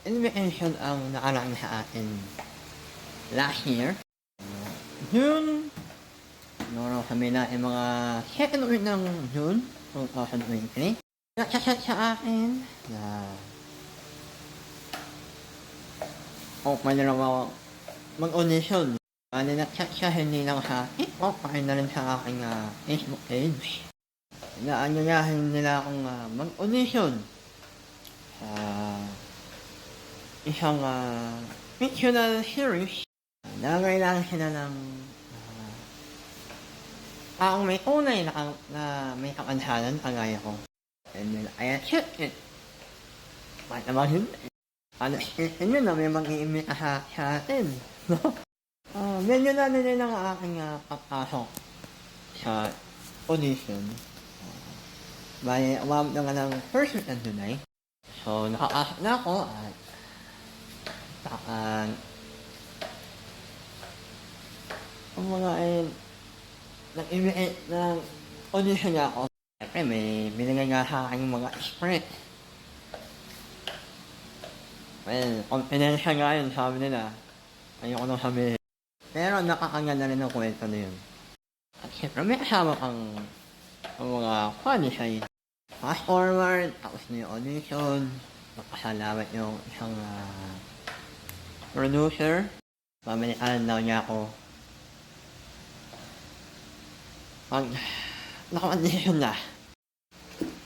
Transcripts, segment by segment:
invitation ang nakaraan sa akin last year. June, meron kami na yung mga second week ng June 2023. Nagchat sa akin na pwede na ako mag-audition. Bali nagchat siya hindi lang sa TikTok, pati na rin sa aking Facebook page. Inaanyayahan nila akong mag-audition sa isang fictional series na kailangan sila ng taong may tunay na may kapansanan kagaya ko. And then I accepted. Bakit naman hindi? Ano isipin nyo na may mag-iimbita sa atin, no? Medyo na nila ng aking papasok sa audition. Bali, umabot na nga ng first week ng July. So, nakakasok na ako at ang mga nag-invite ng audition niya ako. Siyempre, may binigay nga sa akin yung mga script. Well, confidential nga yun, sabi nila. Ayoko nang sabihin. Pero nakakaganda rin ang kwento na yun. At siyempre, may kasama kang mga funny side. Fast forward, tapos na yung audition. Magpasalamat yung isang producer. Pamilihan daw niya ako. Pag naka-audition na,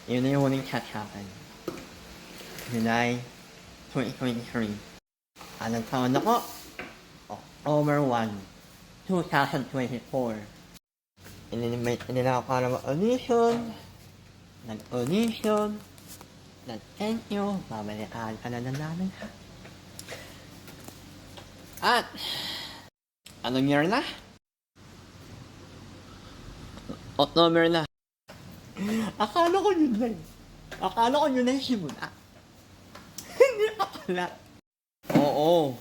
yun na yung huling chat sa akin. July 2023. Anong taon ako? October 1, 2024. In-invite nila ako para mag-audition. Nag-audition. Nag-thank you. Babalikaan ka na namin, ha? At, anong year na? October na. Akala ko yun na. Akala ko yun na yung simula. Hindi pa pala. Oo.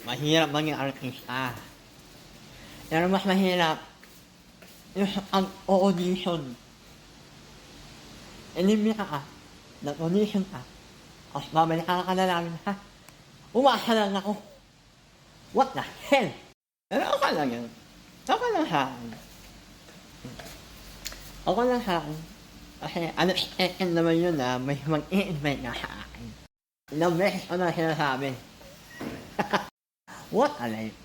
Mahirap maging artista. Pero mas mahirap yung ang-audition. Inimbita ka. Nag-audition ka. Tapos babalikan ka na namin, ha? Umasa lang ako. What the hell? Pero okay lang yun. Okay lang sa akin. Okay lang sa akin. Kasi unexpected naman yun na may mag-i-invite na sa akin. Ilang beses ko na sinasabi. What a life.